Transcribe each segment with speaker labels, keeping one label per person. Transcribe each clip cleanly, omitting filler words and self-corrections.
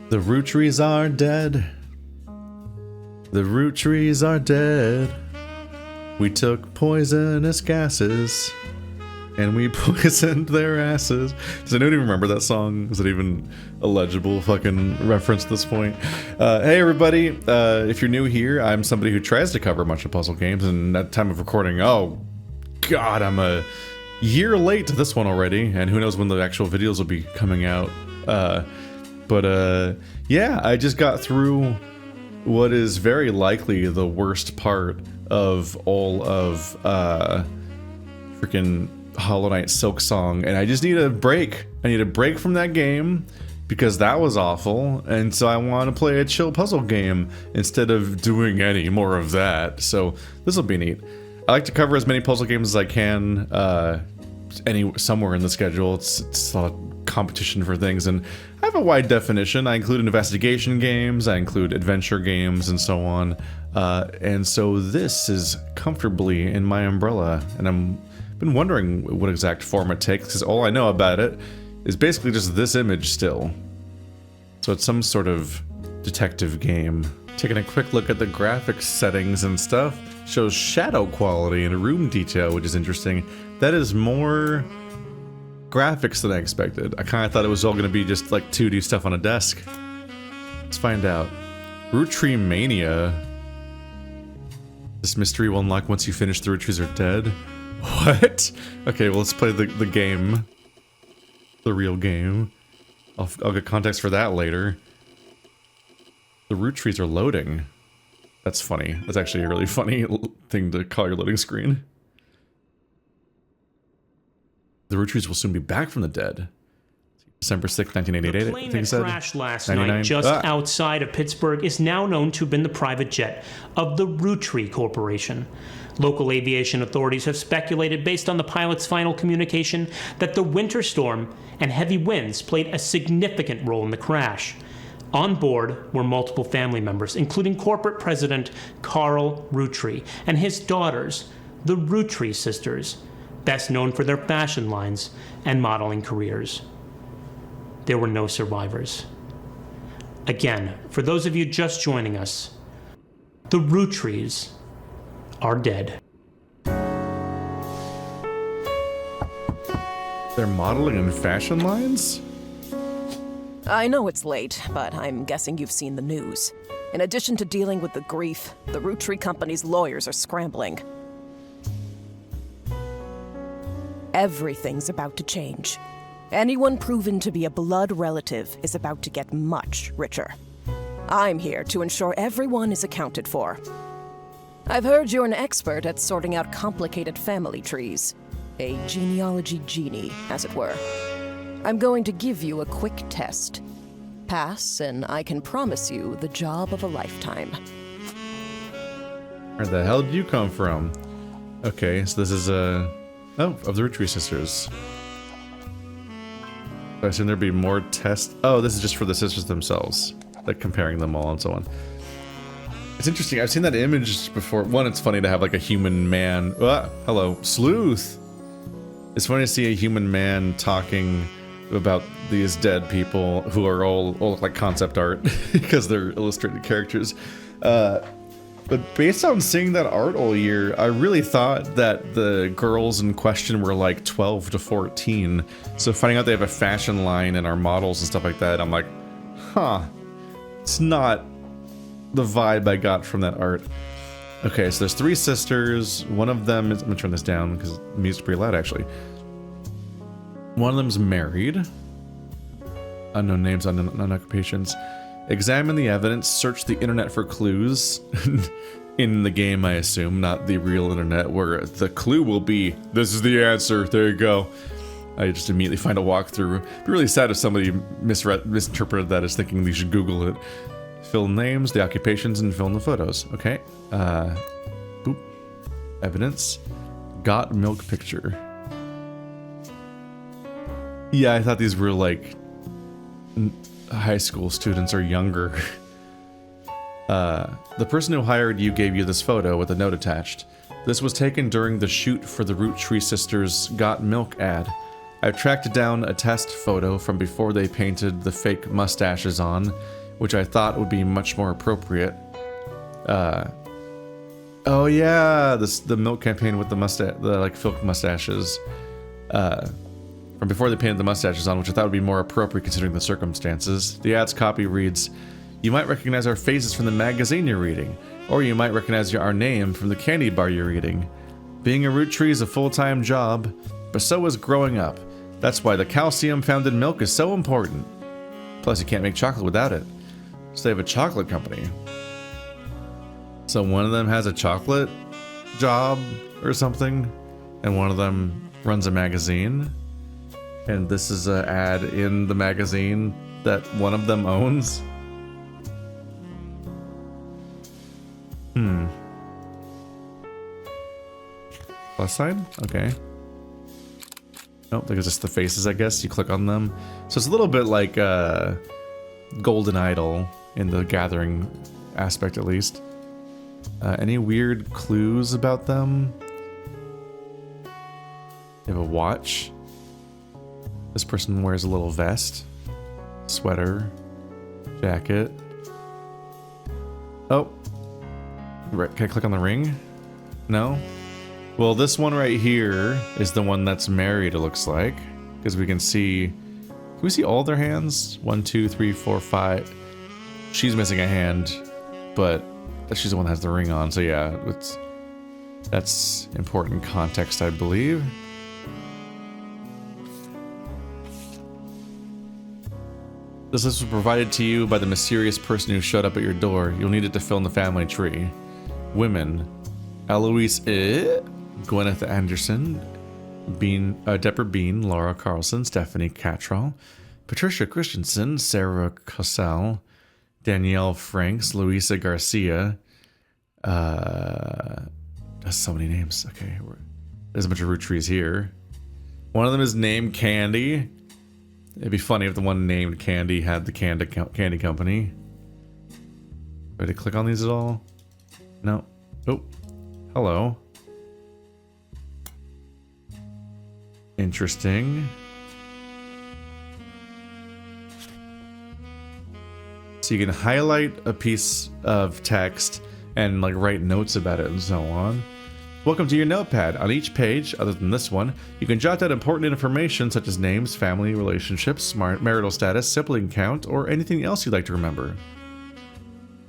Speaker 1: The Rootrees are dead. The Rootrees are dead. We took poisonous gases and we poisoned their asses. Does anyone even remember that song? Is it even a legible fucking reference at this point? Hey everybody, if you're new here, I'm somebody who tries to cover a bunch of puzzle games, and at the time of recording, oh god, I'm a year late to this one already, and who knows when the actual videos will be coming out. Yeah, I just got through what is very likely the worst part of all of freaking Hollow Knight Silksong, and I just need a break. I need a break from that game because that was awful, and so I want to play a chill puzzle game instead of doing any more of that. So this will be neat. I like to cover as many puzzle games as I can somewhere in the schedule. It's a lot of competition for things, and I have a wide definition. I include investigation games, I include adventure games, and so on. And so this is comfortably in my umbrella, and I'm been wondering what exact form it takes, because all I know about it is basically just this image still. So it's some sort of detective game. Taking a quick look at the graphics settings and stuff, shows shadow quality and room detail, which is interesting. That is more graphics than I expected. I kind of thought it was all going to be just like 2D stuff on a desk. Let's find out. Roottree Mania. This mystery will unlock once you finish the Rootrees are dead. What? Okay, well let's play the game. The real game. I'll get context for that later. The Rootrees are loading. That's funny. That's actually a really funny thing to call your loading screen. The Rootrees will soon be back from the dead. December 6th, 1988.
Speaker 2: The plane that crashed last night just outside of Pittsburgh is now known to have been the private jet of the Roottree Corporation. Local aviation authorities have speculated, based on the pilot's final communication, that the winter storm and heavy winds played a significant role in the crash. On board were multiple family members, including corporate president Carl Roottree and his daughters, the Roottree Sisters, best known for their fashion lines and modeling careers. There were no survivors. Again, for those of you just joining us, the Rootrees are dead.
Speaker 1: They're modeling in fashion lines?
Speaker 3: I know it's late, but I'm guessing you've seen the news. In addition to dealing with the grief, the Roottree Company's lawyers are scrambling. Everything's about to change. Anyone proven to be a blood relative is about to get much richer. I'm here to ensure everyone is accounted for. I've heard you're an expert at sorting out complicated family trees. A genealogy genie, as it were. I'm going to give you a quick test. Pass, and I can promise you the job of a lifetime.
Speaker 1: Where the hell did you come from? Okay, so this is oh, of the Roottree Sisters. I assume there'd be more tests. Oh, this is just for the sisters themselves, like comparing them all and so on. It's interesting. I've seen that image before. One, it's funny to have like a human man. Hello, sleuth. It's funny to see a human man talking about these dead people who are all look like concept art because they're illustrated characters. But based on seeing that art all year, I really thought that the girls in question were like 12 to 14. So finding out they have a fashion line and are models and stuff like that, I'm like, huh. It's not the vibe I got from that art. Okay, so there's 3 sisters. One of them is, I'm gonna turn this down because the music's pretty loud actually. One of them's married. Unknown names, unknown occupations. Examine the evidence, search the internet for clues. In the game, I assume, not the real internet, where the clue will be, this is the answer, there you go. I just immediately find a walkthrough. It'd be really sad if somebody misinterpreted that as thinking they should Google it. Fill names, the occupations, and fill in the photos. Okay. Boop. Evidence. Got milk picture. Yeah, I thought these were like high school students or younger. The person who hired you gave you this photo with a note attached. This was taken during the shoot for the Roottree Sisters Got Milk ad. I've tracked down a test photo from before they painted the fake mustaches on, which I thought would be much more appropriate. Oh yeah, the milk campaign with the fake mustaches. From before they painted the mustaches on, which I thought would be more appropriate considering the circumstances. The ad's copy reads, "You might recognize our faces from the magazine you're reading, or you might recognize our name from the candy bar you're eating. Being a Roottree is a full-time job, but so is growing up. That's why the calcium found in milk is so important. Plus, you can't make chocolate without it. So they have a chocolate company. So one of them has a chocolate job or something, and one of them runs a magazine. And this is an ad in the magazine that one of them owns. Plus sign? Okay. Oh, they're just the faces, I guess. You click on them. So it's a little bit like Golden Idol in the gathering aspect, at least. Any weird clues about them? They have a watch. This person wears a little vest, sweater, jacket. Oh, can I click on the ring? No? Well, this one right here is the one that's married, it looks like. Because we can see all their hands? 1, 2, 3, 4, 5. She's missing a hand, but she's the one that has the ring on. So yeah, that's important context, I believe. This list was provided to you by the mysterious person who showed up at your door. You'll need it to fill in the family tree. Women: Eloise, Gwyneth Anderson, Deborah Bean, Laura Carlson, Stephanie Cattrall, Patricia Christensen, Sarah Cosell, Danielle Franks, Luisa Garcia. That's so many names. Okay, there's a bunch of Roottrees here. One of them is named Candy. It'd be funny if the one named Candy had the candy company. Ready to click on these at all? No. Oh, hello. Interesting. So you can highlight a piece of text and like write notes about it and so on. Welcome to your notepad. On each page, other than this one, you can jot down important information such as names, family, relationships, marital status, sibling count, or anything else you'd like to remember.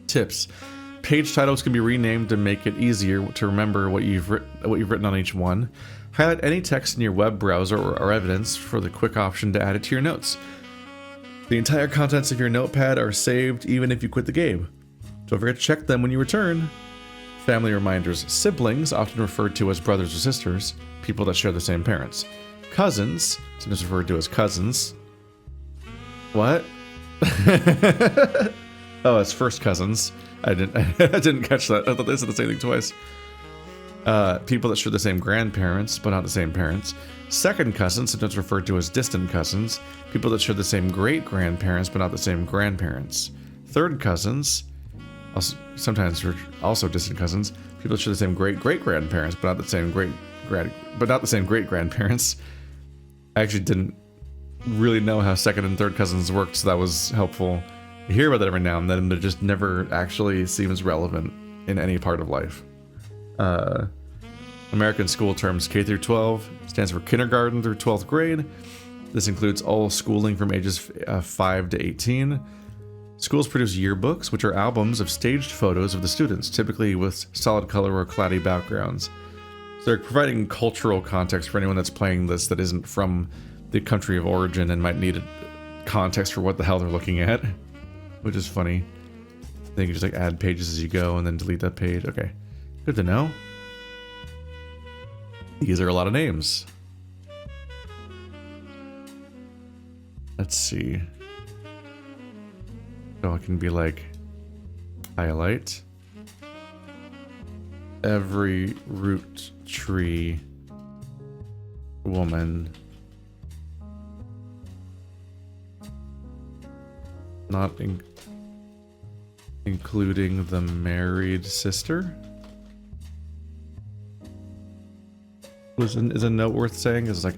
Speaker 1: Tips. Page titles can be renamed to make it easier to remember what you've written on each one. Highlight any text in your web browser or evidence for the quick option to add it to your notes. The entire contents of your notepad are saved even if you quit the game. Don't forget to check them when you return. Family reminders. Siblings, often referred to as brothers or sisters, people that share the same parents. Cousins, sometimes referred to as cousins. What? Oh, it's first cousins. I didn't catch that. I thought they said the same thing twice. People that share the same grandparents, but not the same parents. Second cousins, sometimes referred to as distant cousins. People that share the same great-grandparents, but not the same grandparents. Third cousins, sometimes also distant cousins. People that share the same great-great-grandparents, but not the same great-grandparents. I actually didn't really know how second and third cousins worked, so that was helpful. You hear about that every now and then, but it just never actually seems relevant in any part of life. American school terms K through 12 stands for kindergarten through 12th grade. This includes all schooling from ages 5 to 18. Schools produce yearbooks, which are albums of staged photos of the students, typically with solid color or cloudy backgrounds. So they're providing cultural context for anyone that's playing this that isn't from the country of origin and might need a context for what the hell they're looking at, which is funny. Then you can just like add pages as you go and then delete that page. Okay, good to know. These are a lot of names. Let's see. So it can be like highlight every Roottree woman, not including the married sister. Is a note worth saying? Is like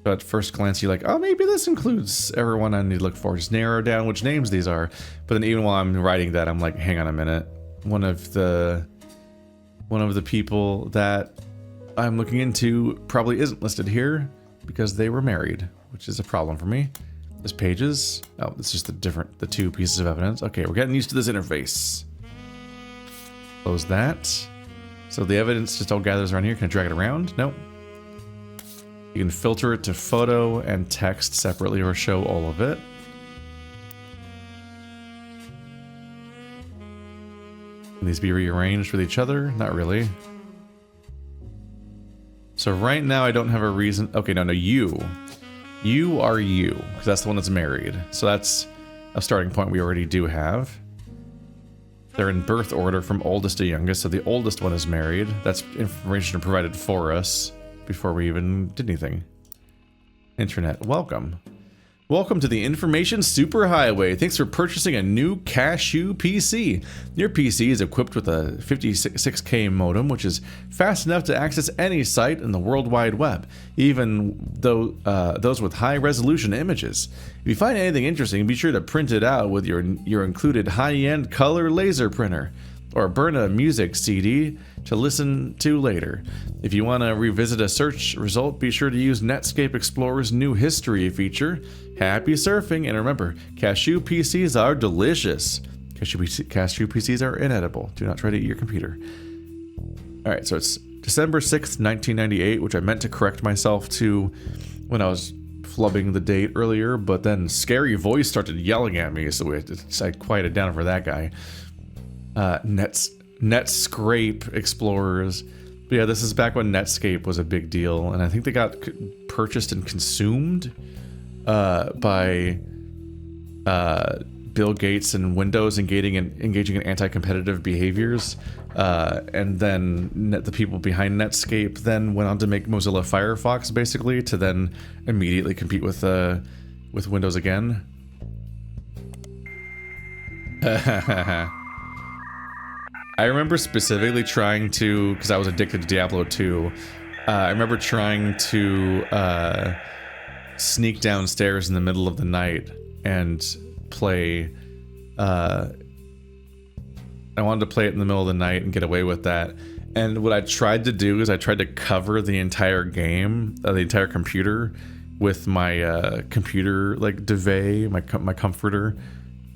Speaker 1: So at first glance, you're like, oh, maybe this includes everyone I need to look for. Just narrow down which names these are. But then even while I'm writing that, I'm like, hang on a minute. One of the people that I'm looking into probably isn't listed here because they were married, which is a problem for me. There's pages. Oh, it's just the two pieces of evidence. Okay, we're getting used to this interface. Close that. So the evidence just all gathers around here. Can I drag it around? Nope. You can filter it to photo and text separately or show all of it. Can these be rearranged with each other? Not really. So right now I don't have a reason. Okay, no, you. You are you, because that's the one that's married. So that's a starting point we already do have. They're in birth order from oldest to youngest, so the oldest one is married. That's information provided for us before we even did anything. Internet, welcome. Welcome to the Information Superhighway. Thanks for purchasing a new Cashew PC. Your PC is equipped with a 56K modem, which is fast enough to access any site in the World Wide Web, even though those with high-resolution images. If you find anything interesting, be sure to print it out with your included high-end color laser printer, or burn a music CD to listen to later. If you want to revisit a search result, be sure to use Netscape Explorer's new history feature. Happy surfing, and remember, Cashew PCs are delicious. Cashew PCs are inedible. Do not try to eat your computer. Alright, so it's December 6th, 1998, which I meant to correct myself to when I was flubbing the date earlier, but then Scary Voice started yelling at me, so I quieted down for that guy. Netscape Explorers. But yeah, this is back when Netscape was a big deal, and I think they got purchased and consumed by Bill Gates and Windows engaging in anti-competitive behaviors, and then the people behind Netscape then went on to make Mozilla Firefox, basically, to then immediately compete with Windows again. I remember specifically trying to, because I was addicted to Diablo 2, I remember trying to sneak downstairs in the middle of the night and play, I wanted to play it in the middle of the night and get away with that. And what I tried to do is I tried to cover the entire game, the entire computer, with my computer, like, duvet, my comforter.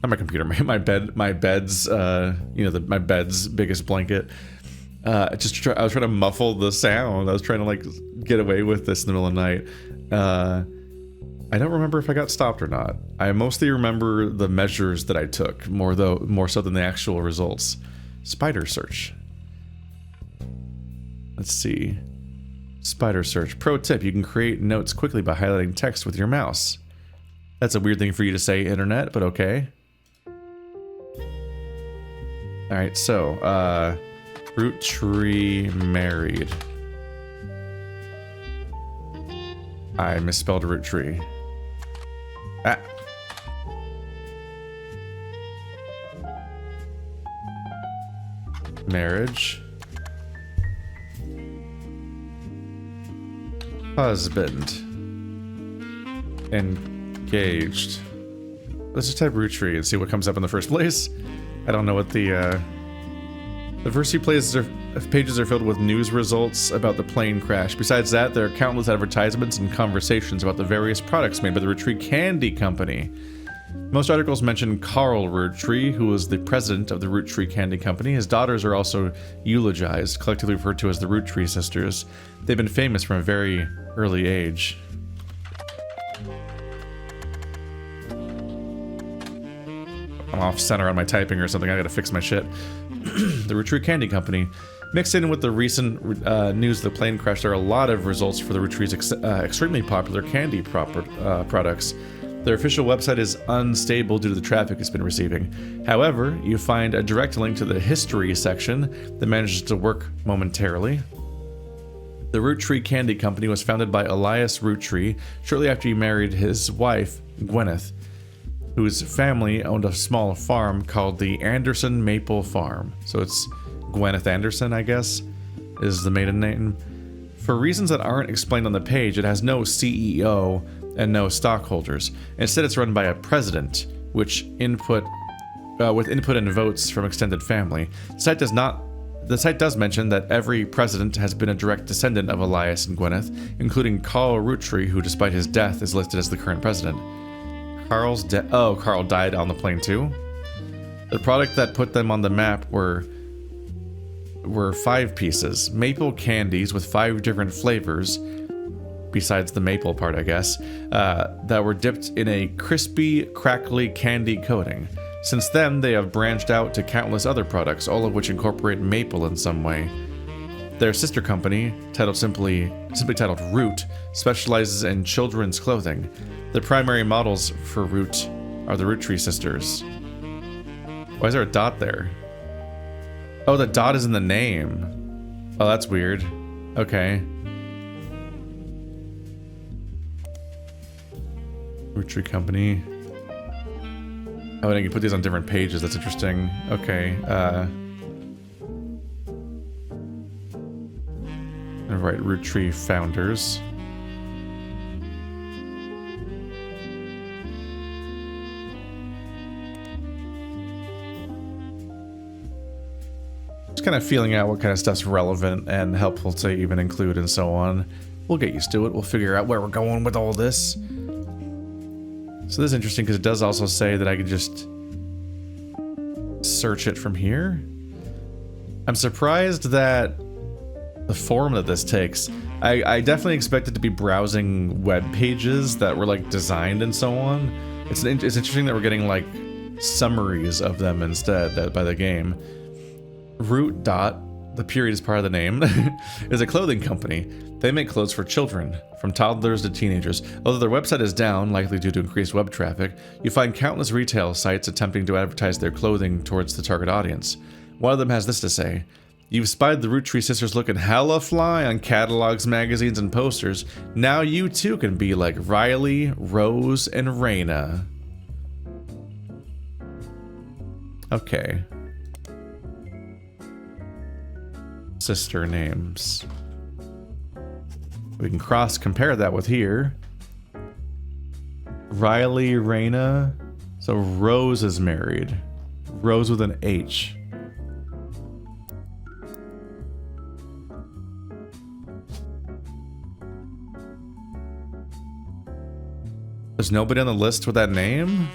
Speaker 1: Not my computer, my bed's, my bed's biggest blanket. I was trying to muffle the sound. I was trying to, like, get away with this in the middle of the night. I don't remember if I got stopped or not. I mostly remember the measures that I took, more so than the actual results. Spider search. Let's see. Spider search. Pro tip, you can create notes quickly by highlighting text with your mouse. That's a weird thing for you to say, internet, but okay. Alright, so, Roottree married. I misspelled Roottree. Ah. Marriage. Husband. Engaged. Let's just type Roottree and see what comes up in the first place. I don't know what the first few pages are filled with news results about the plane crash. Besides that, there are countless advertisements and conversations about the various products made by the Roottree Candy Company. Most articles mention Carl Roottree, who was the president of the Roottree Candy Company. His daughters are also eulogized, collectively referred to as the Roottree Sisters. They've been famous from a very early age. I'm off center on my typing or something. I gotta fix my shit. The Roottree Candy Company. Mixed in with the recent news of the plane crash, there are a lot of results for the Rootree's extremely popular candy products. Their official website is unstable due to the traffic it's been receiving. However, you find a direct link to the history section that manages to work momentarily. The Roottree Candy Company was founded by Elias Roottree shortly after he married his wife, Gwyneth, whose family owned a small farm called the Anderson Maple Farm. So it's Gwyneth Anderson, I guess, is the maiden name. For reasons that aren't explained on the page, it has no CEO and no stockholders. Instead, it's run by a president, with input and votes from extended family. The site does mention that every president has been a direct descendant of Elias and Gwyneth, including Carl Roottree, who, despite his death, is listed as the current president. Carl died on the plane too. The product that put them on the map were 5 pieces. Maple candies with 5 different flavors, besides the maple part, I guess, that were dipped in a crispy, crackly candy coating. Since then, they have branched out to countless other products, all of which incorporate maple in some way. Their sister company, simply titled Root, specializes in children's clothing. The primary models for Root are the Roottree Sisters. Why is there a dot there? Oh, the dot is in the name. Oh, that's weird. Okay. Roottree Company. Oh, and I can put these on different pages. That's interesting. Okay. Right, Roottree founders. Just kind of feeling out what kind of stuff's relevant and helpful to even include and so on. We'll get used to it. We'll figure out where we're going with all this. So this is interesting because it does also say that I could just search it from here. I'm surprised that the form that this takes. I definitely expected to be browsing web pages that were like designed and so on. It's interesting that we're getting like summaries of them instead by the game. Root Dot, the period is part of the name, is a clothing company. They make clothes for children, from toddlers to teenagers. Although their website is down, likely due to increased web traffic, you find countless retail sites attempting to advertise their clothing towards the target audience. One of them has this to say: "You've spied the Roottree Sisters looking hella fly on catalogs, magazines, and posters. Now you too can be like Riley, Rose, and Raina." Okay. Sister names. We can cross-compare that with here. Riley, Raina. So Rose is married. Rose with an H. There's nobody on the list with that name?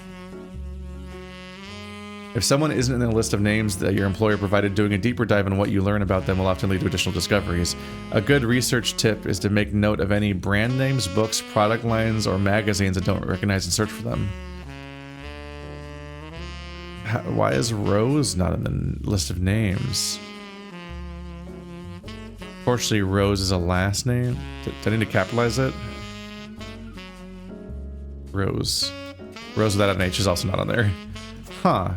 Speaker 1: If someone isn't in the list of names that your employer provided, doing a deeper dive in what you learn about them will often lead to additional discoveries. A good research tip is to make note of any brand names, books, product lines, or magazines that don't recognize and search for them. Why is Rose not in the list of names? Fortunately, Rose is a last name. Do I need to capitalize it? Rose. Rose without an H is also not on there. Huh.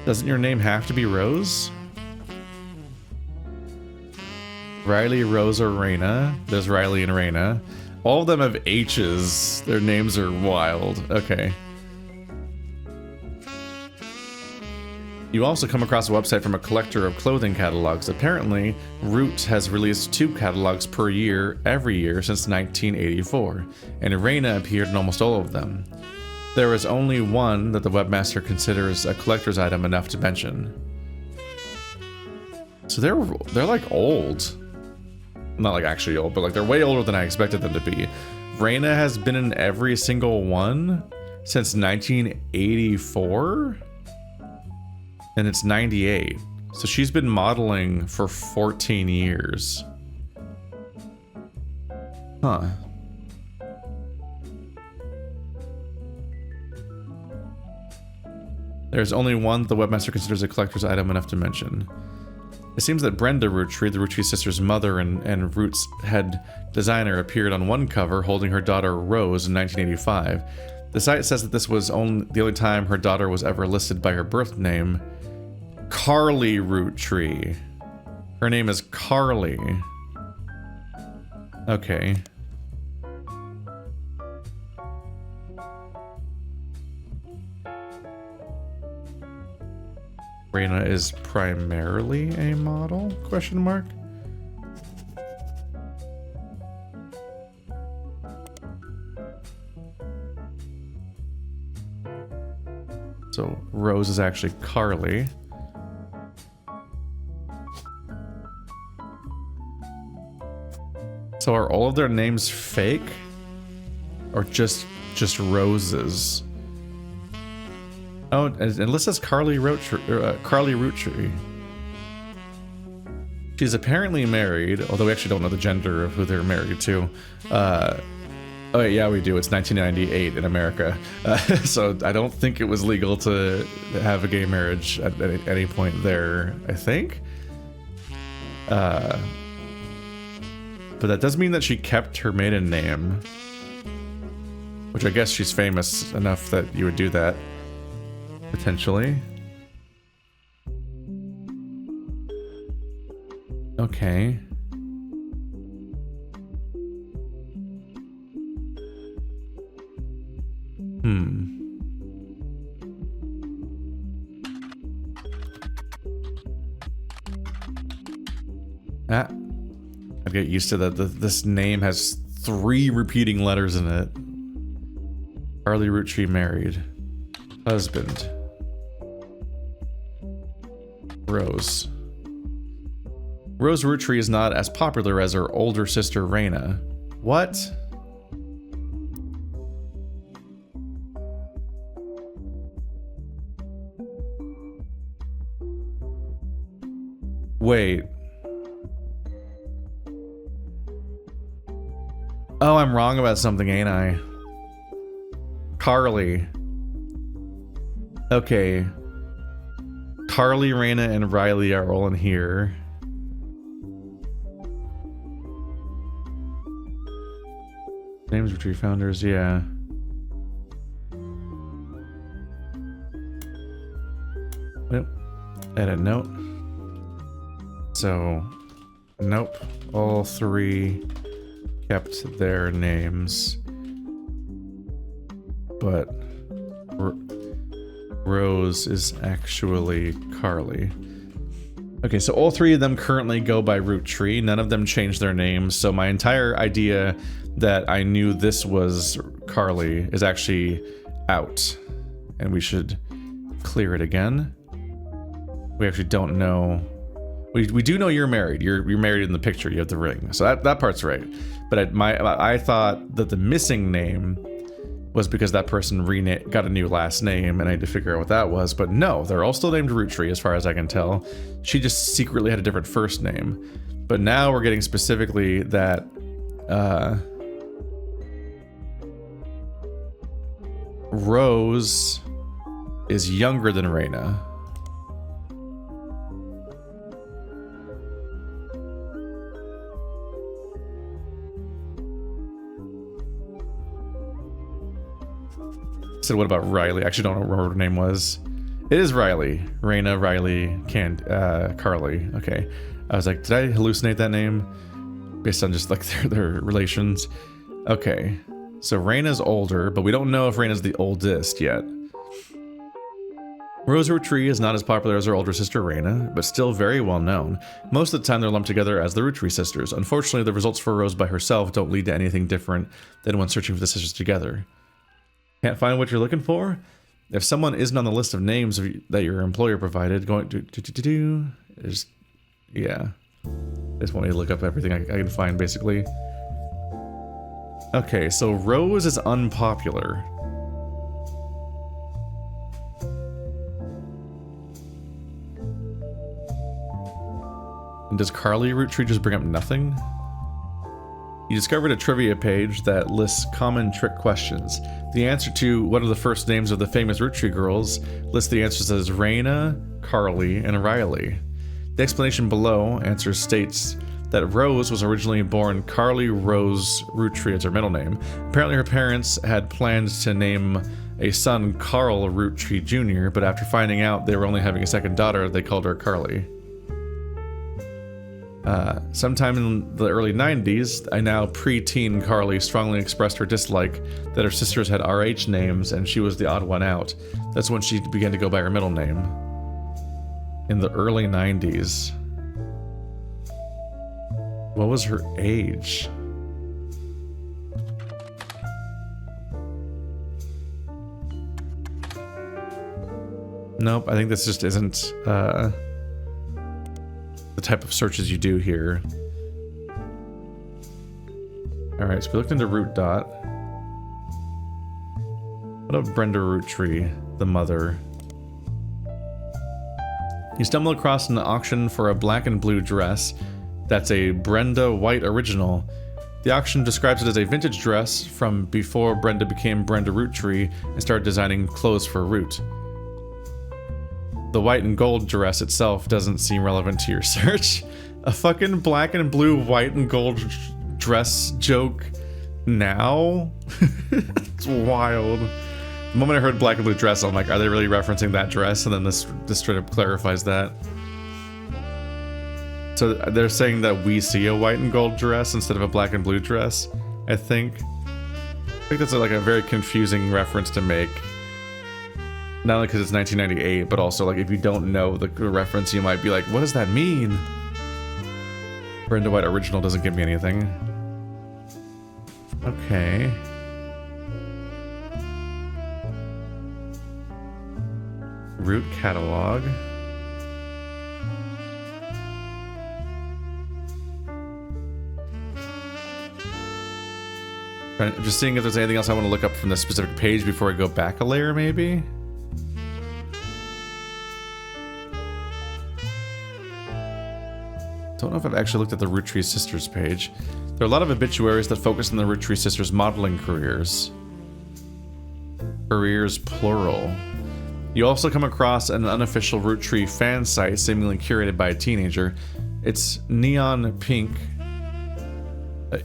Speaker 1: Doesn't your name have to be Rose? Riley, Rose, or Raina. There's Riley and Raina. All of them have H's. Their names are wild. Okay. You also come across a website from a collector of clothing catalogs. Apparently, Root has released 2 catalogs per year, every year since 1984, and Raina appeared in almost all of them. There is only one that the webmaster considers a collector's item enough to mention. So they're like old. Not like actually old, but like they're way older than I expected them to be. Raina has been in every single one since 1984? And it's 98. So she's been modeling for 14 years. Huh. There's only one that the webmaster considers a collector's item enough to mention. It seems that Brenda Roottree, the Roottree sisters' mother and Root's head designer, appeared on one cover holding her daughter Rose in 1985. The site says that this was the only time her daughter was ever listed by her birth name, Carly Roottree. Her name is Carly. Okay. Raina is primarily a model? Question mark. So Rose is actually Carly. So are all of their names fake? Or just Roses? Oh, and it lists as Carly Roottree. She's apparently married, although we actually don't know the gender of who they're married to. Oh yeah, we do. It's 1998 in America. So I don't think it was legal to have a gay marriage at any point there, I think. But that does mean that she kept her maiden name. Which I guess she's famous enough that you would do that. Potentially. Okay. I'd get used to that. This name has 3 repeating letters in it. Carly Roottree married. Husband. Rose. Rose Roottree is not as popular as her older sister Raina. What? Wait. Oh, I'm wrong about something, ain't I? Carly. Okay. Carly, Raina, and Riley are all in here. Names Roottree founders, yeah. Yep. Edit note. So, nope. All 3 kept their names. But Rose is actually Carly. Okay, so all 3 of them currently go by Roottree. None of them changed their names. So my entire idea that I knew this was Carly is actually out. And we should clear it again. We actually don't know. We do know you're married. You're married in the picture. You have the ring. So that part's right. But I thought that the missing name was because that person got a new last name, and I had to figure out what that was. But no, they're all still named Roottree as far as I can tell. She just secretly had a different first name. But now we're getting specifically that Rose is younger than Raina. So what about Riley? I actually don't know what her name was. It is Riley. Raina, Riley, Carly. Okay. I was like, did I hallucinate that name? Based on just like their relations. Okay. So Raina's older, but we don't know if Raina's the oldest yet. Rose Roottree is not as popular as her older sister Raina, but still very well known. Most of the time they're lumped together as the Roottree Sisters. Unfortunately, the results for Rose by herself don't lead to anything different than when searching for the sisters together. Can't find what you're looking for? If someone isn't on the list of names that your employer provided, yeah. I just want me to look up everything I can find, basically. Okay, so Rose is unpopular. And does Carly Roottree just bring up nothing? You discovered a trivia page that lists common trick questions. The answer to what are the first names of the famous Roottree girls lists the answers as Raina, Carly, and Riley. The explanation below answer states that Rose was originally born Carly Rose Roottree as her middle name. Apparently her parents had planned to name a son Carl Roottree Jr., but after finding out they were only having a second daughter, they called her Carly. Sometime in the early 90s, a now pre-teen Carly strongly expressed her dislike that her sisters had RH names and she was the odd one out. That's when she began to go by her middle name. In the early 90s. What was her age? Nope, I think this just isn't the type of searches you do here. Alright, so we looked into root dot. What about Brenda Roottree, the mother? You stumble across an auction for a black and blue dress. That's a Brenda white original. The auction describes it as a vintage dress from before Brenda became Brenda Roottree and started designing clothes for Root. The white and gold dress itself doesn't seem relevant to your search. A fucking black and blue, white and gold dress joke now? It's wild. The moment I heard black and blue dress, I'm like, are they really referencing that dress? And then this straight up clarifies that. So they're saying that we see a white and gold dress instead of a black and blue dress, I think. I think that's like a very confusing reference to make. Not only because it's 1998, but also like if you don't know the reference, you might be like, what does that mean? Brenda White original doesn't give me anything. Okay. Root catalog. I'm just seeing if there's anything else I want to look up from this specific page before I go back a layer, maybe? Don't know if I've actually looked at the Roottree Sisters page. There are a lot of obituaries that focus on the Roottree Sisters' modeling careers. Careers, plural. You also come across an unofficial Roottree fan site seemingly curated by a teenager. It's neon pink.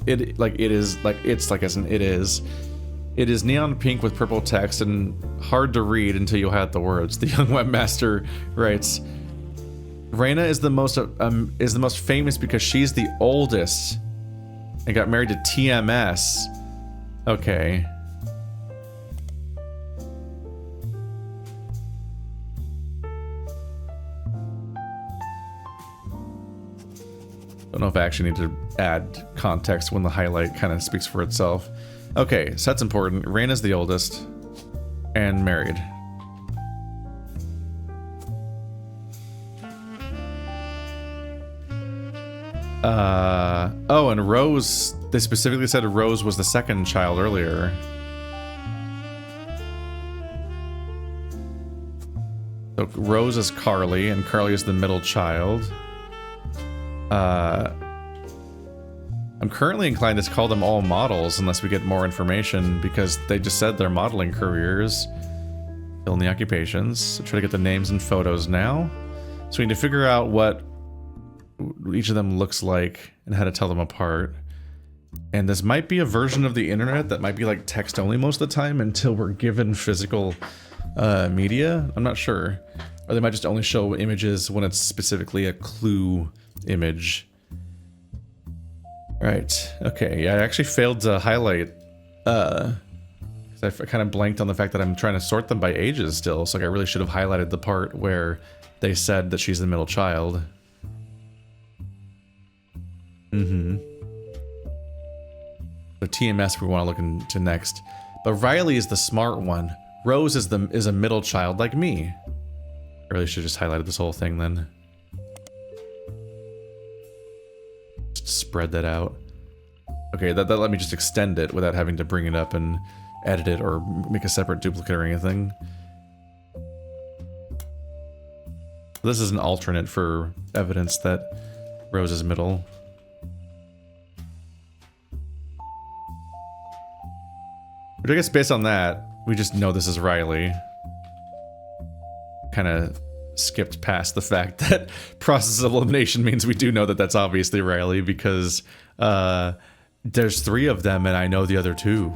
Speaker 1: It is neon pink with purple text and hard to read until you had the words. The young webmaster writes, Raina is the most famous because she's the oldest and got married to TMS. Okay. Don't know if I actually need to add context when the highlight kind of speaks for itself. Okay, so that's important. Raina's the oldest and married. Oh, and Rose, they specifically said Rose was the second child earlier. So Rose is Carly, and Carly is the middle child. I'm currently inclined to call them all models unless we get more information because they just said their modeling careers. Fill in the occupations. So try to get the names and photos now. So we need to figure out what each of them looks like and how to tell them apart. And this might be a version of the internet that might be like text only most of the time until we're given physical media. I'm not sure. Or they might just only show images when it's specifically a clue image. Right. Okay. Yeah, I actually failed to highlight because I kind of blanked on the fact that I'm trying to sort them by ages still. So like I really should have highlighted the part where they said that she's the middle child. Mm-hmm. So TMS we want to look into next. But Riley is the smart one. Rose is a middle child like me. I really should have just highlighted this whole thing then. Just spread that out. Okay, that let me just extend it without having to bring it up and edit it or make a separate duplicate or anything. This is an alternate for evidence that Rose is middle. But I guess based on that, we just know this is Riley. Kind of skipped past the fact that process of elimination means we do know that that's obviously Riley because there's 3 of them and I know the other 2.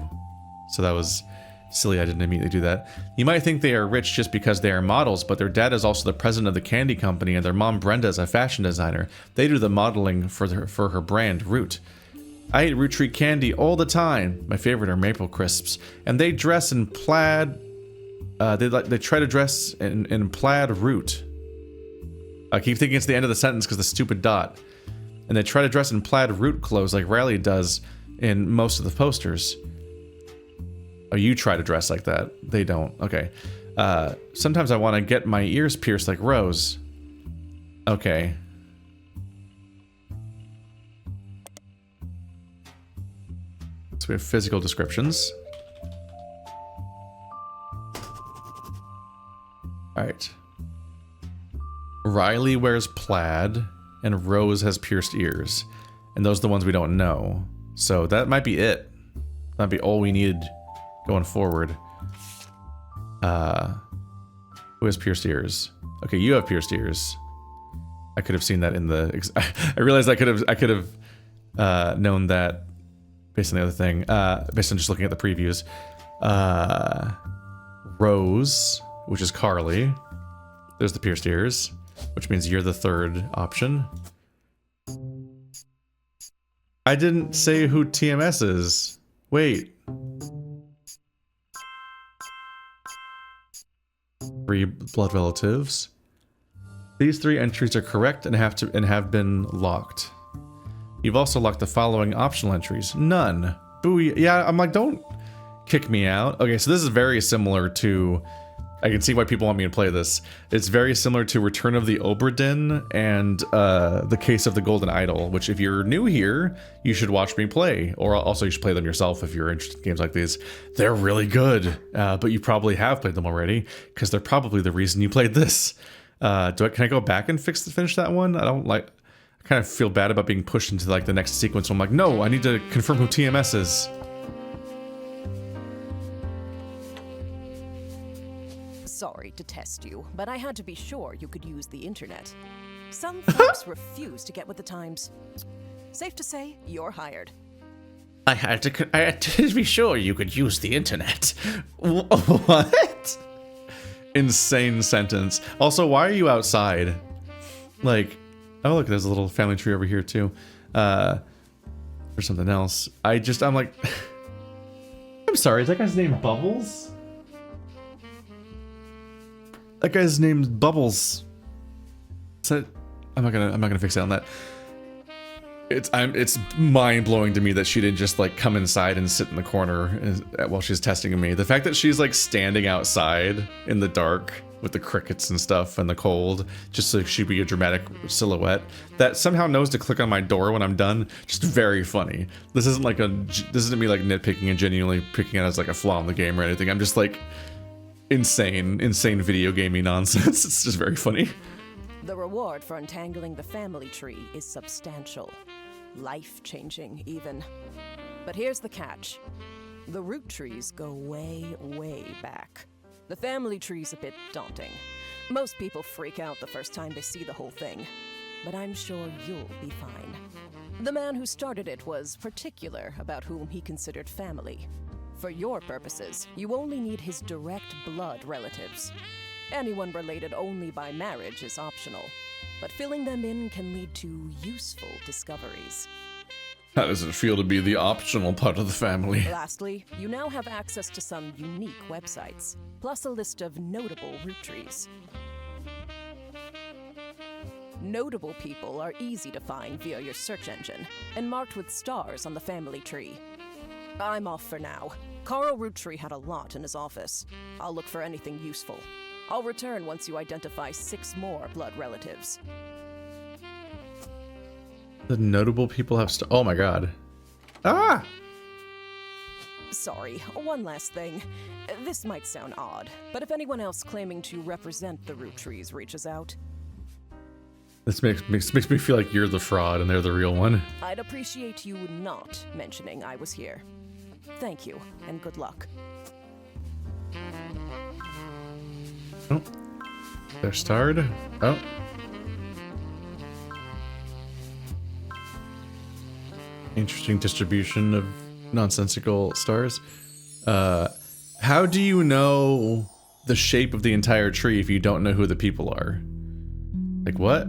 Speaker 1: So that was silly I didn't immediately do that. You might think they are rich just because they are models, but their dad is also the president of the candy company and their mom Brenda is a fashion designer. They do the modeling for her brand, Root. I eat Roottree candy all the time. My favorite are maple crisps. And they dress in plaid. They try to dress in plaid Root. I keep thinking it's the end of the sentence because the stupid dot. And they try to dress in plaid Root clothes like Riley does in most of the posters. Oh, you try to dress like that. They don't. Okay. Sometimes I want to get my ears pierced like Rose. Okay. So we have physical descriptions. Alright. Riley wears plaid, and Rose has pierced ears. And those are the ones we don't know. So that might be it. That'd be all we need going forward. Who has pierced ears? Okay, you have pierced ears. I could have seen that in the... I realized I could have known that based on the other thing. Based on just looking at the previews. Rose, which is Carly. There's the pierced ears, which means you're the third option. I didn't say who TMS is. Wait. 3 blood relatives. These 3 entries are correct and have been locked. You've also locked the following optional entries. None. Booey. Yeah, I'm like, don't kick me out. Okay, so this is very similar to... I can see why people want me to play this. It's very similar to Return of the Obra Dinn and The Case of the Golden Idol, which if you're new here, you should watch me play. Or also you should play them yourself if you're interested in games like these. They're really good, but you probably have played them already, because they're probably the reason you played this. Can I go back and finish that one? I kind of feel bad about being pushed into like the next sequence. So I'm like, no, I need to confirm who TMS is.
Speaker 3: Sorry to test you, but I had to be sure you could use the internet. Some folks refuse to get with the times. Safe to say, you're hired.
Speaker 1: I had to be sure you could use the internet. What? Insane sentence. Also, why are you outside? Like, oh look, there's a little family tree over here too. Or something else. I'm like, I'm sorry, is that guy's name Bubbles? That guy's name's Bubbles. I'm not gonna fix it on that. It's mind-blowing to me that she didn't just like come inside and sit in the corner while she's testing me. The fact that she's like standing outside in the dark with the crickets and stuff and the cold, just so she'd be a dramatic silhouette that somehow knows to click on my door when I'm done, just very funny. This isn't me like nitpicking and genuinely picking it as like a flaw in the game or anything. I'm just like insane video gaming nonsense. It's just very funny.
Speaker 3: The reward for untangling the family tree is substantial. Life-changing, even. But here's the catch. The Roottrees go way, way back. The family tree's a bit daunting. Most people freak out the first time they see the whole thing. But I'm sure you'll be fine. The man who started it was particular about whom he considered family. For your purposes, you only need his direct blood relatives. Anyone related only by marriage is optional, but filling them in can lead to useful discoveries.
Speaker 1: How does it feel to be the optional part of the family?
Speaker 3: Lastly, you now have access to some unique websites, plus a list of notable Roottrees. Notable people are easy to find via your search engine, and marked with stars on the family tree. I'm off for now. Carl Roottree had a lot in his office. I'll look for anything useful. I'll return once you identify 6 more blood relatives.
Speaker 1: The notable people have oh my god. Ah!
Speaker 3: Sorry, one last thing. This might sound odd, but if anyone else claiming to represent the Rootrees reaches out...
Speaker 1: This makes me feel like you're the fraud and they're the real one.
Speaker 3: I'd appreciate you not mentioning I was here. Thank you, and good luck.
Speaker 1: Oh, they're starred. Oh. Interesting distribution of nonsensical stars. How do you know the shape of the entire tree if you don't know who the people are? Like what?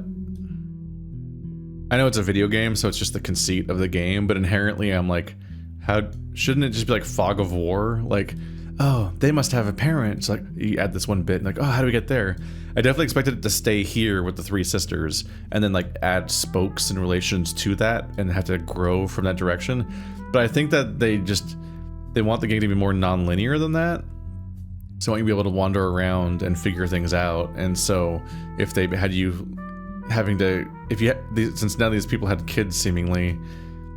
Speaker 1: I know it's a video game, so it's just the conceit of the game, but inherently I'm like, how shouldn't it just be like fog of war? Like, oh, they must have a parent. It's like, you add this one bit, and like, oh, how do we get there? I definitely expected it to stay here with the 3 sisters, and then like add spokes in relations to that, and have to grow from that direction. But I think that they want the game to be more non-linear than that. So I want you to be able to wander around and figure things out. And so if they had you having to, since none of these people had kids seemingly,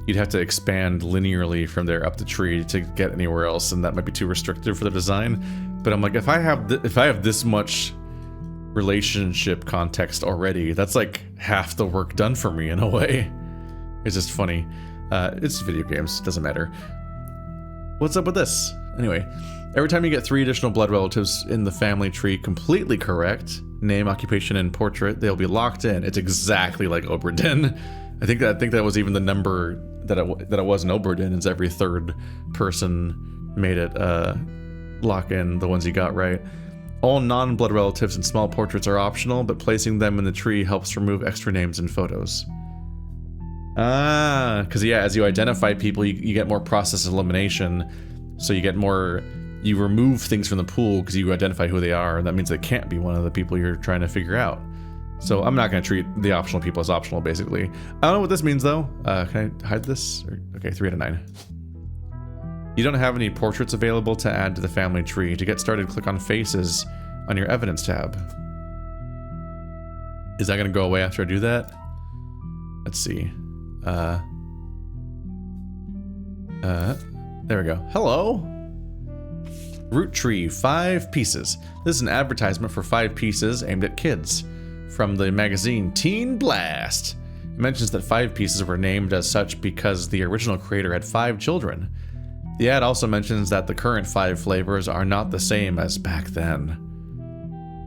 Speaker 1: you'd have to expand linearly from there up the tree to get anywhere else, and that might be too restrictive for the design. But I'm like, if I have this much relationship context already, that's like half the work done for me in a way. It's just funny. It's video games, it doesn't matter. What's up with this? Anyway, every time you get 3 additional blood relatives in the family tree completely correct, name, occupation, and portrait, they'll be locked in. It's exactly like Obra Dinn. I think that was even the number that it was in Obra Dinn, is every 3rd person made it lock in the ones you got right. All non-blood relatives and small portraits are optional, but placing them in the tree helps remove extra names and photos. Because yeah, as you identify people, you get more process elimination, so you remove things from the pool because you identify who they are, and that means they can't be one of the people you're trying to figure out. So I'm not going to treat the optional people as optional, basically. I don't know what this means, though. Can I hide this? Okay, 3 out of 9. You don't have any portraits available to add to the family tree. To get started, click on Faces on your Evidence tab. Is that going to go away after I do that? Let's see. There we go. Hello! Roottree 5 pieces. This is an advertisement for 5 pieces aimed at kids. From the magazine Teen Blast. It mentions that 5 pieces were named as such because the original creator had 5 children. The ad also mentions that the current 5 flavors are not the same as back then.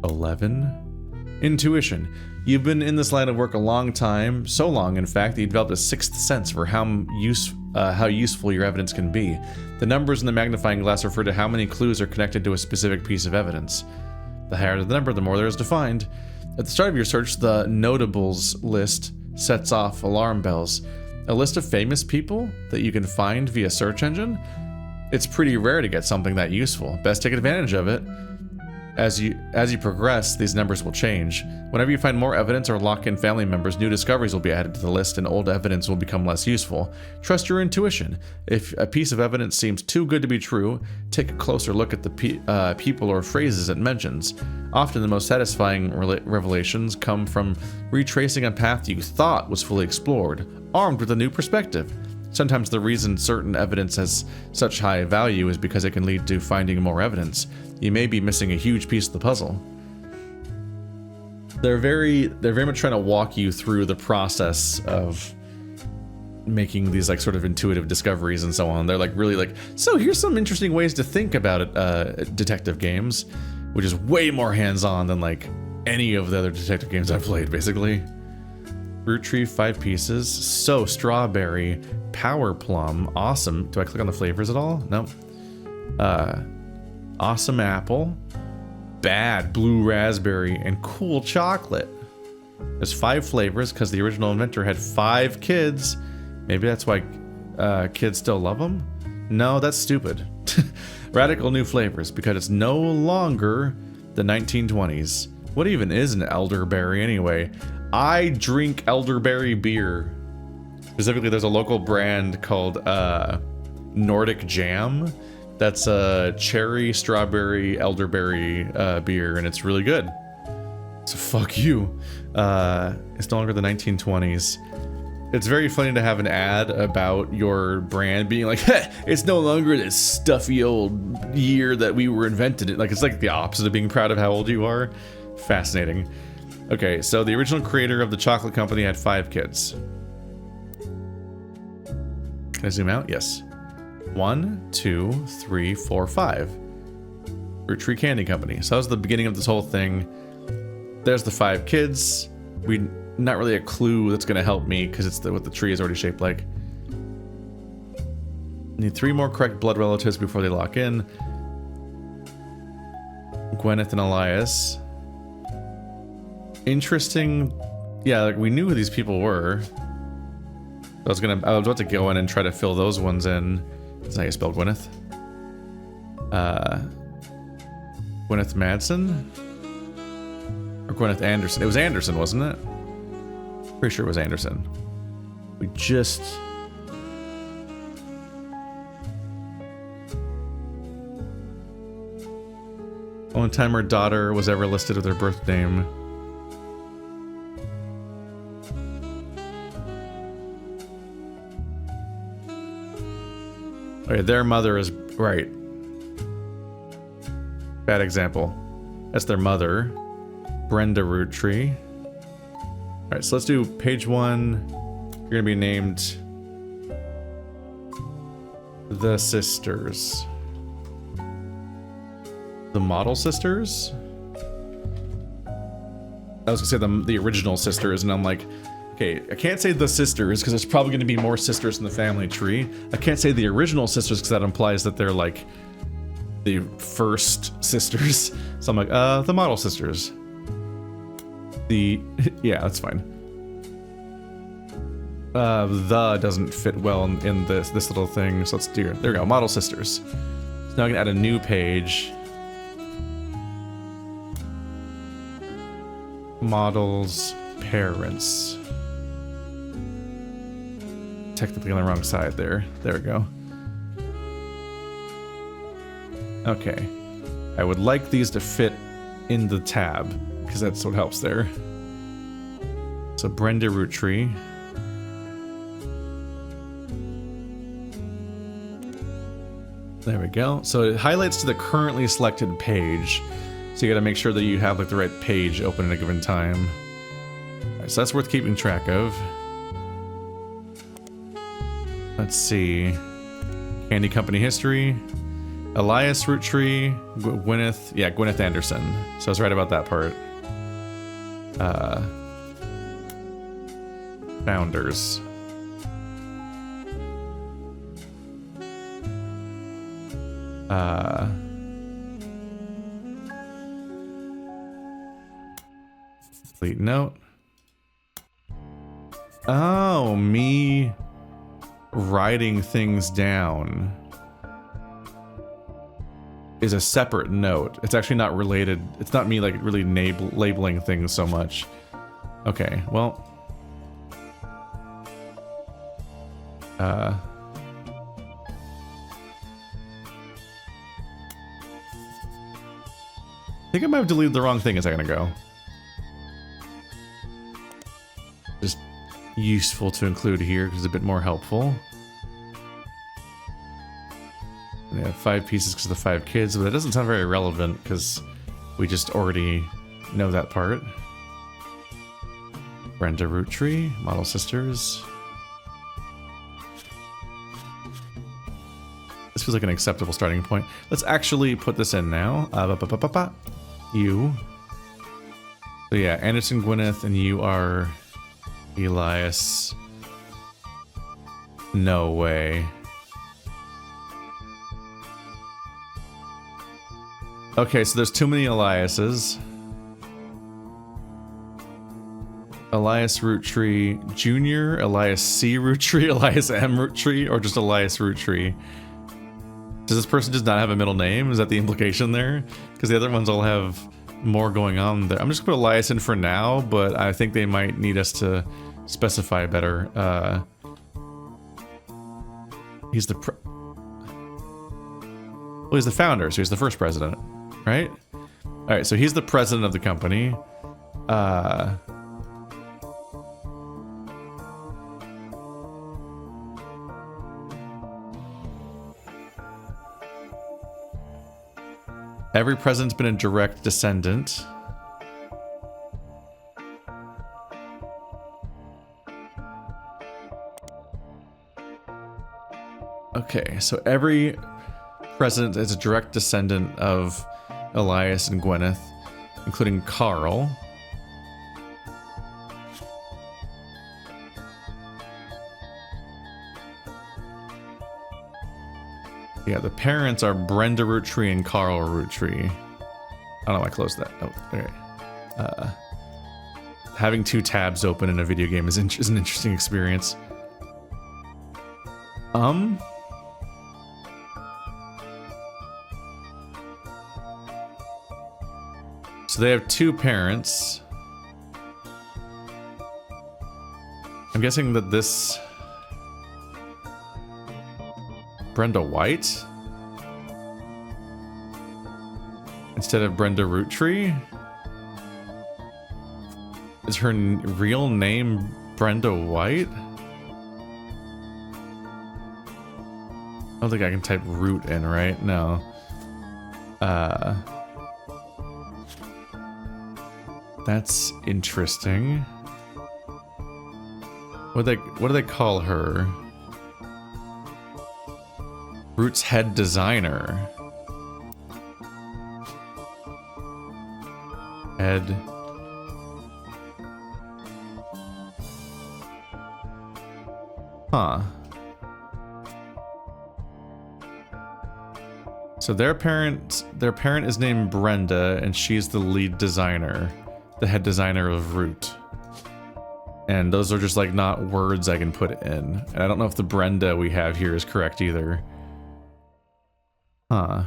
Speaker 1: 11. Intuition. You've been in this line of work a long time, so long in fact that you developed a 6th sense for how useful your evidence can be. The numbers in the magnifying glass refer to how many clues are connected to a specific piece of evidence. The higher the number, the more there is defined. At the start of your search, the notables list sets off alarm bells. A list of famous people that you can find via search engine? It's pretty rare to get something that useful. Best take advantage of it. As you progress, these numbers will change. Whenever you find more evidence or lock in family members, new discoveries will be added to the list and old evidence will become less useful. Trust your intuition. If a piece of evidence seems too good to be true, take a closer look at the people or phrases it mentions. Often the most satisfying revelations come from retracing a path you thought was fully explored, armed with a new perspective. Sometimes the reason certain evidence has such high value is because it can lead to finding more evidence. You may be missing a huge piece of the puzzle. They're very much trying to walk you through the process of making these like sort of intuitive discoveries and so on. They're like really like, so here's some interesting ways to think about it, detective games, which is way more hands-on than like any of the other detective games I've played, basically. Roottree 5 pieces. So strawberry, power plum, awesome. Do I click on the flavors at all? No. Awesome apple, bad blue raspberry, and cool chocolate. There's 5 flavors because the original inventor had 5 kids. Maybe that's why kids still love them? No, that's stupid. Radical new flavors because it's no longer the 1920s. What even is an elderberry anyway? I drink elderberry beer. Specifically, there's a local brand called Nordic Jam. That's a cherry, strawberry, elderberry beer, and it's really good. So fuck you. It's no longer the 1920s. It's very funny to have an ad about your brand being like, hey, it's no longer this stuffy old year that we were invented. Like, it's like the opposite of being proud of how old you are. Fascinating. Okay, so the original creator of the chocolate company had 5 kids. Can I zoom out? Yes. 1, 2, 3, 4, 5. Roottree Candy Company. So that was the beginning of this whole thing. There's the 5 kids. Not really a clue that's going to help me because it's what the tree is already shaped like. Need 3 more correct blood relatives before they lock in. Gwyneth and Elias. Interesting. Yeah, like we knew who these people were. I was about to go in and try to fill those ones in. That's how you spell Gwyneth. Gwyneth Madsen? Or Gwyneth Anderson? It was Anderson, wasn't it? Pretty sure it was Anderson. We just... Only time her daughter was ever listed with her birth name. Okay, their mother is right. Bad example. That's their mother, Brenda Roottree. All right, so let's do page 1. You're gonna be named the sisters. The model sisters? I was gonna say the original sisters, and I'm like, okay, I can't say the sisters because there's probably gonna be more sisters in the family tree. I can't say the original sisters because that implies that they're like the first sisters. So I'm like, the model sisters. Yeah, that's fine. The doesn't fit well in this little thing, so let's do it. There we go, model sisters. So now I can add a new page. Models, parents. Technically on the wrong side there. There we go. Okay. I would like these to fit in the tab, because that's what helps there. So Brenda Roottree. There we go. So it highlights to the currently selected page. So you gotta make sure that you have like the right page open at a given time. All right, so that's worth keeping track of. Let's see. Candy Company history. Elias Roottree, Gwyneth, yeah, Gwyneth Anderson. So I was right about that part. Founders. Complete note. Oh, me writing things down is a separate note. It's actually not related. It's not me like really labeling things so much. Okay, well. I think I might have deleted the wrong thing a second ago. Just useful to include here because it's a bit more helpful. We have 5 pieces because of the 5 kids, but that doesn't sound very relevant because we just already know that part. Brenda Roottree, model sisters. This feels like an acceptable starting point. Let's actually put this in now. You. So yeah, Anderson Gwyneth, and you are Elias. No way. Okay, so there's too many Eliases. Elias Roottree Jr., Elias C. Roottree, Elias M. Roottree, or just Elias Roottree? Does this person just not have a middle name? Is that the implication there? Because the other ones all have more going on there. I'm just gonna put Elias in for now, but I think they might need us to specify better. He's the well, he's the founder, so he's the first president, right? All right, so he's the president of the company. Every president's been a direct descendant. Okay, so every president is a direct descendant of Elias and Gwyneth, including Carl. Yeah, the parents are Brenda Roottree and Carl Roottree. I don't know why I closed that. Oh, okay. Having 2 tabs open in a video game is an interesting experience. So they have 2 parents. I'm guessing that this... Brenda White? instead of Brenda Roottree? Is her real name Brenda White? I don't think I can type root in, right? No. That's interesting. What do they call her? Root's head designer. Head. Huh. So their parent is named Brenda, and she's the lead designer, the head designer of Root. And those are just like not words I can put in. And I don't know if the Brenda we have here is correct either. Huh.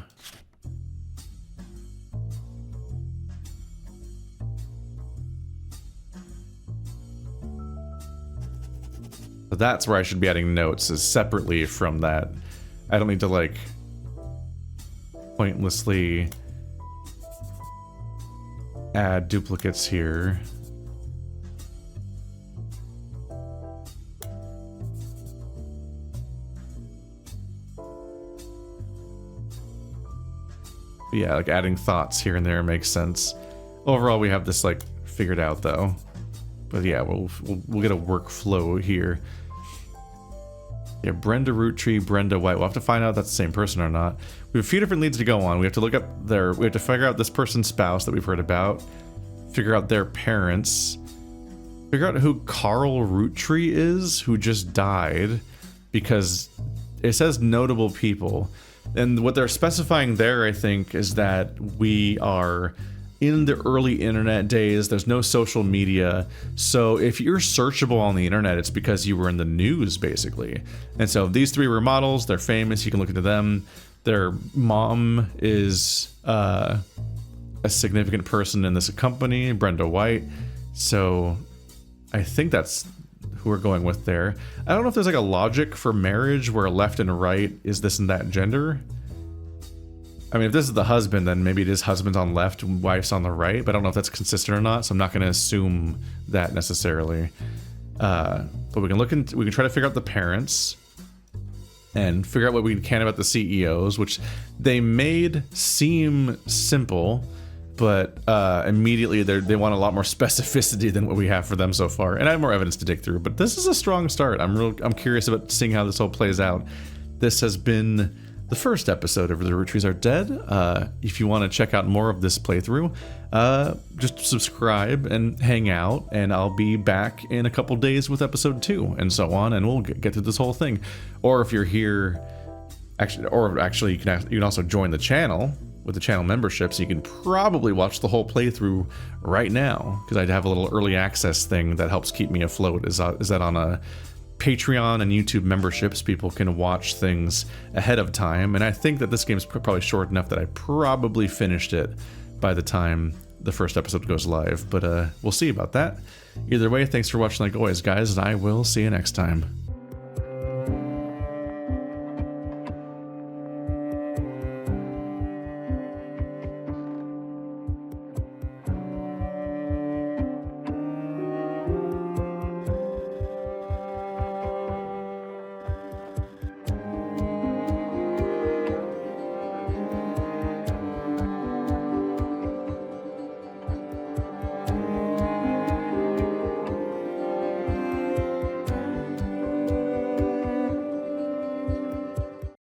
Speaker 1: So that's where I should be adding notes, is separately from that. I don't need to like pointlessly add duplicates here. Yeah, like adding thoughts here and there makes sense. Overall, we have this like figured out though. But yeah, we'll get a workflow here. Yeah, Brenda Roottree, Brenda White. We'll have to find out if that's the same person or not. We have a few different leads to go on. We have to look up we have to figure out this person's spouse that we've heard about. Figure out their parents. Figure out who Carl Roottree is, who just died. Because it says notable people. And what they're specifying there, I think, is that we are in the early internet days. There's no social media. So if you're searchable on the internet, it's because you were in the news, basically. And so these three were models. They're famous. You can look into them. Their mom is a significant person in this company, Brenda White. So I think that's who we're going with there. I don't know if there's like a logic for marriage where left and right is this and that gender. I mean, if this is the husband, then maybe it is husband's on left, wife's on the right, but I don't know if that's consistent or not, so I'm not going to assume that necessarily. But we can try to figure out the parents and figure out what we can about the CEOs, which they made seem simple, but immediately they want a lot more specificity than what we have for them so far. And I have more evidence to dig through, but this is a strong start. I'm curious about seeing how this all plays out. This has been the first episode of The Roottrees Are Dead. If you want to check out more of this playthrough, just subscribe and hang out, and I'll be back in a couple days with episode 2 and so on, and we'll get through this whole thing. Or if you're here, actually you can also join the channel with the channel membership, so you can probably watch the whole playthrough right now, because I'd have a little early access thing that helps keep me afloat. Is that on a Patreon and YouTube memberships, people can watch things ahead of time, and I think that this game's probably short enough that I probably finished it by the time the first episode goes live, but we'll see about that. Either way, thanks for watching like always, guys, and I will see you next time.